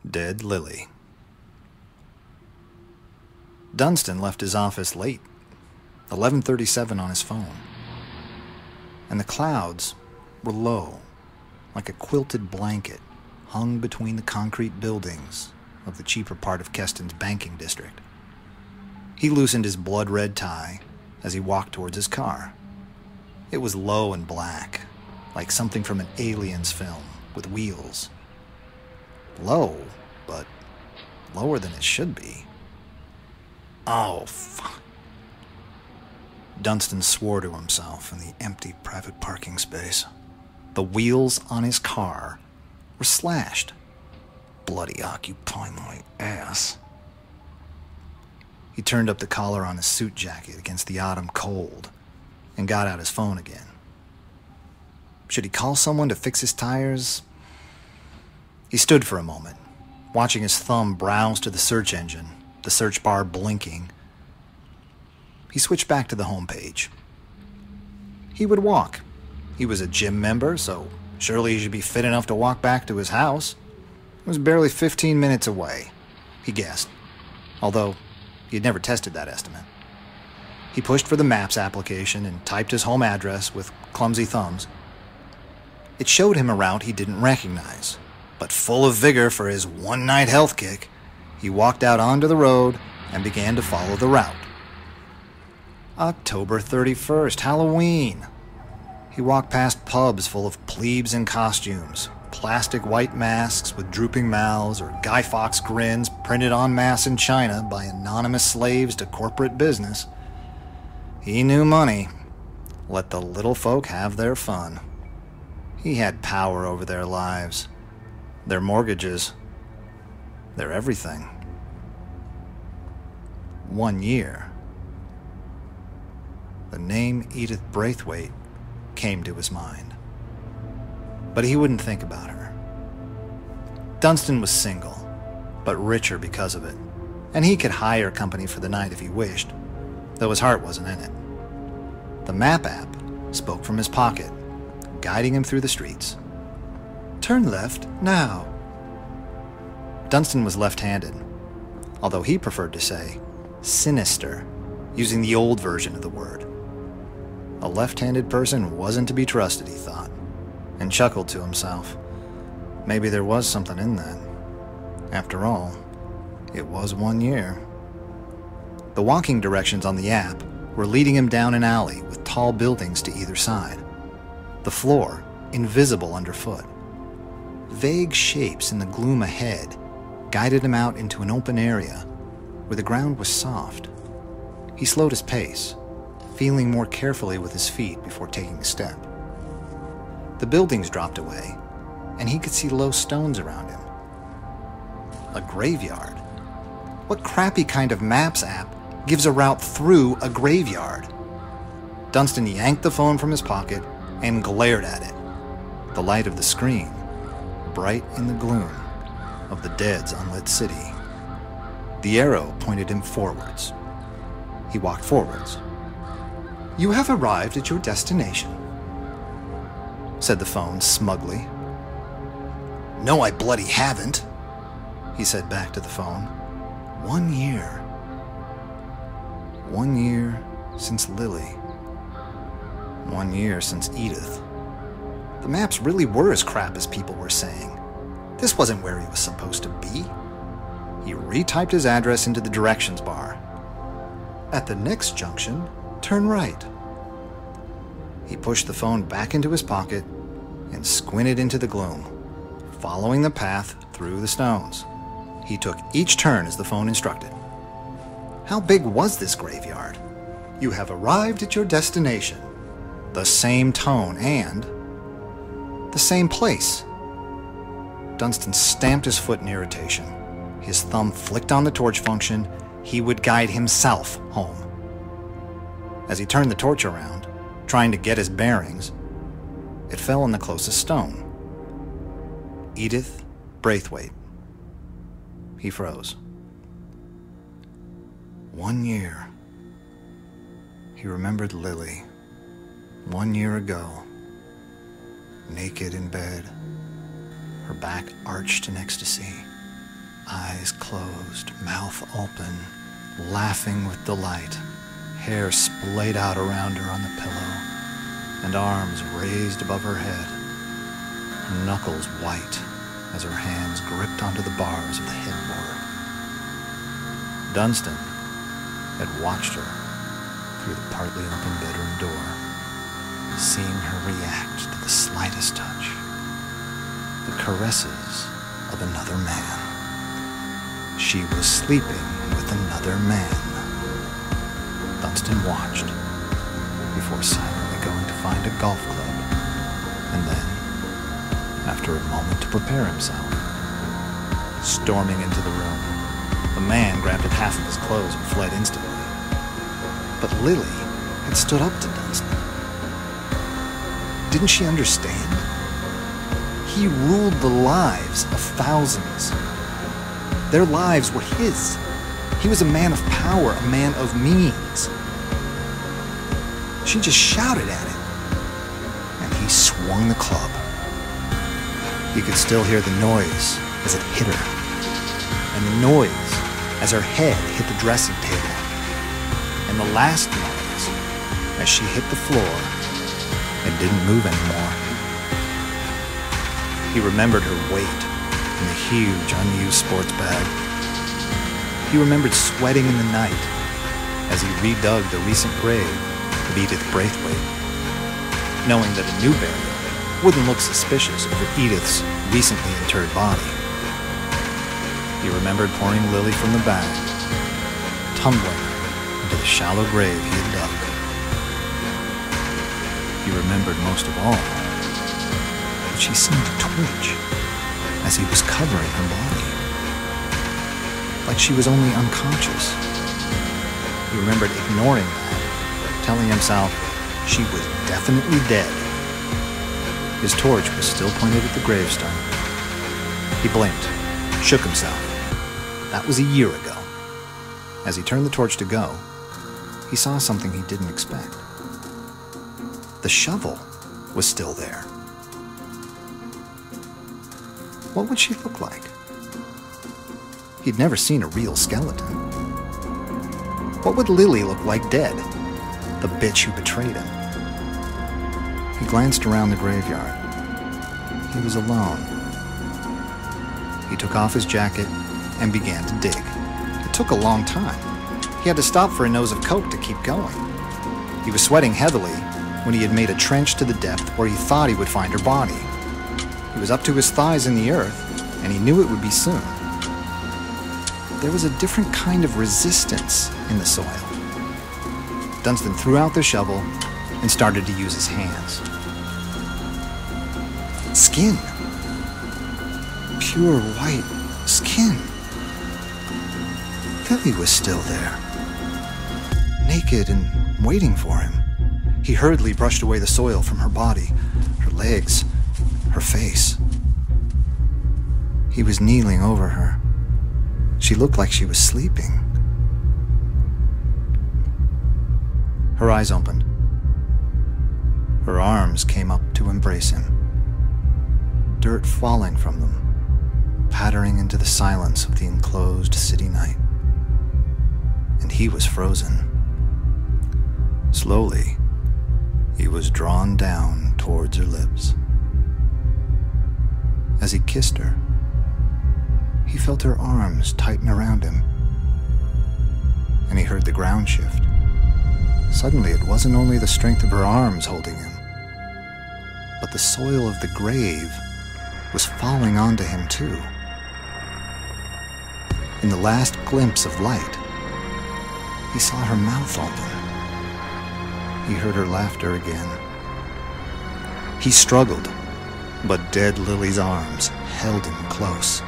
Dead Lily. Dunstan left his office late, 11:37 on his phone, and the clouds were low, like a quilted blanket hung between the concrete buildings of the cheaper part of Keston's banking district. He loosened his blood-red tie as he walked towards his car. It was low and black, like something from an Aliens film with wheels. Low, but lower than it should be. Oh, fuck. Dunstan swore to himself in the empty private parking space. The wheels on his car were slashed. Bloody occupy my ass. He turned up the collar on his suit jacket against the autumn cold and got out his phone again. Should he call someone to fix his tires? He stood for a moment, watching his thumb browse to the search engine, the search bar blinking. He switched back to the homepage. He would walk. He was a gym member, so surely he should be fit enough to walk back to his house. It was barely 15 minutes away, he guessed, although he had never tested that estimate. He pushed for the Maps application and typed his home address with clumsy thumbs. It showed him a route he didn't recognize, but full of vigor for his one-night health kick, he walked out onto the road and began to follow the route. October 31st, Halloween. He walked past pubs full of plebes in costumes, plastic white masks with drooping mouths, or Guy Fawkes grins printed en masse in China by anonymous slaves to corporate business. He knew money. Let the little folk have their fun. He had power over their lives, their mortgages, their everything. 1 year. The name Edith Braithwaite came to his mind, but he wouldn't think about her. Dunstan was single, but richer because of it, and he could hire company for the night if he wished, though his heart wasn't in it. The map app spoke from his pocket, guiding him through the streets. Turn left now. Dunstan was left-handed, although he preferred to say sinister, using the old version of the word. A left-handed person wasn't to be trusted, he thought, and chuckled to himself. Maybe there was something in that. After all, it was 1 year. The walking directions on the app were leading him down an alley with tall buildings to either side. The floor invisible underfoot. Vague shapes in the gloom ahead guided him out into an open area where the ground was soft. He slowed his pace, feeling more carefully with his feet before taking a step. The buildings dropped away, and he could see low stones around him. A graveyard. What crappy kind of Maps app gives a route through a graveyard? Dunstan yanked the phone from his pocket and glared at it. The light of the screen, bright in the gloom of the dead's unlit city. The arrow pointed him forwards. He walked forwards. You have arrived at your destination, said the phone smugly. No, I bloody haven't, he said back to the phone. 1 year. 1 year since Lily. 1 year since Edith. The maps really were as crap as people were saying. This wasn't where he was supposed to be. He retyped his address into the directions bar. At the next junction, turn right. He pushed the phone back into his pocket and squinted into the gloom, following the path through the stones. He took each turn as the phone instructed. How big was this graveyard? You have arrived at your destination. The same tone and the same place. Dunstan stamped his foot in irritation. His thumb flicked on the torch function. He would guide himself home. As he turned the torch around, trying to get his bearings, it fell on the closest stone. Edith Braithwaite. He froze. 1 year. He remembered Lily. 1 year ago. Naked in bed, her back arched in ecstasy, eyes closed, mouth open, laughing with delight, hair splayed out around her on the pillow, and arms raised above her head, her knuckles white as her hands gripped onto the bars of the headboard. Dunstan had watched her through the partly open bedroom door, seeing her react to the slightest touch, the caresses of another man. She was sleeping with another man. Dunstan watched before silently going to find a golf club, and then, after a moment to prepare himself, storming into the room, the man grabbed at half of his clothes and fled instantly. But Lily had stood up to Dunstan. Didn't she understand? He ruled the lives of thousands. Their lives were his. He was a man of power, a man of means. She just shouted at him, and he swung the club. He could still hear the noise as it hit her, and the noise as her head hit the dressing table, and the last noise as she hit the floor and didn't move anymore. He remembered her weight in the huge unused sports bag. He remembered sweating in the night as he redug the recent grave of Edith Braithwaite, knowing that a new burial wouldn't look suspicious over Edith's recently interred body. He remembered pouring Lily from the bag, tumbling her into the shallow grave he had dug. He remembered most of all that she seemed to twitch as he was covering her body, like she was only unconscious. He remembered ignoring that, telling himself she was definitely dead. His torch was still pointed at the gravestone. He blinked, shook himself. That was a year ago. As he turned the torch to go, he saw something he didn't expect. The shovel was still there. What would she look like? He'd never seen a real skeleton. What would Lily look like dead? The bitch who betrayed him. He glanced around the graveyard. He was alone. He took off his jacket and began to dig. It took a long time. He had to stop for a nose of coke to keep going. He was sweating heavily when he had made a trench to the depth where he thought he would find her body. He was up to his thighs in the earth, and he knew it would be soon. There was a different kind of resistance in the soil. Dunstan threw out the shovel and started to use his hands. Skin. Pure white skin. Lily was still there, naked and waiting for him. He hurriedly brushed away the soil from her body, her legs, her face. He was kneeling over her. She looked like she was sleeping. Her eyes opened. Her arms came up to embrace him. Dirt falling from them, pattering into the silence of the enclosed city night. And he was frozen. Slowly, he was drawn down towards her lips. As he kissed her, he felt her arms tighten around him, and he heard the ground shift. Suddenly, it wasn't only the strength of her arms holding him, but the soil of the grave was falling onto him too. In the last glimpse of light, he saw her mouth open. He heard her laughter again. He struggled, but dead Lily's arms held him close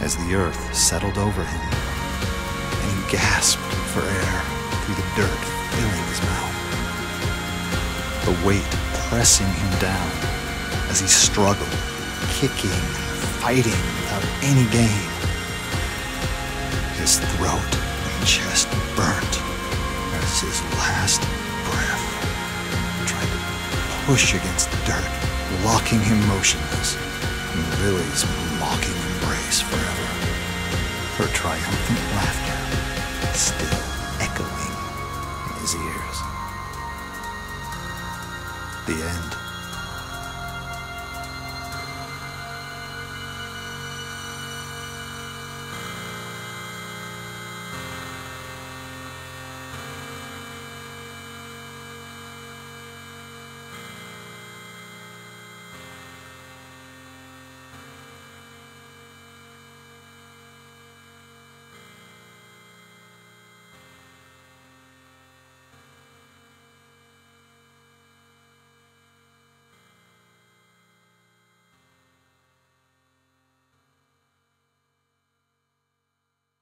as the earth settled over him, and he gasped for air through the dirt filling his mouth. The weight pressing him down as he struggled, kicking and fighting without any gain. His throat and chest burnt as his last breath tried to push against the dirt, locking him motionless in Lily's mocking embrace forever. her triumphant laughter still echoing in his ears. The end.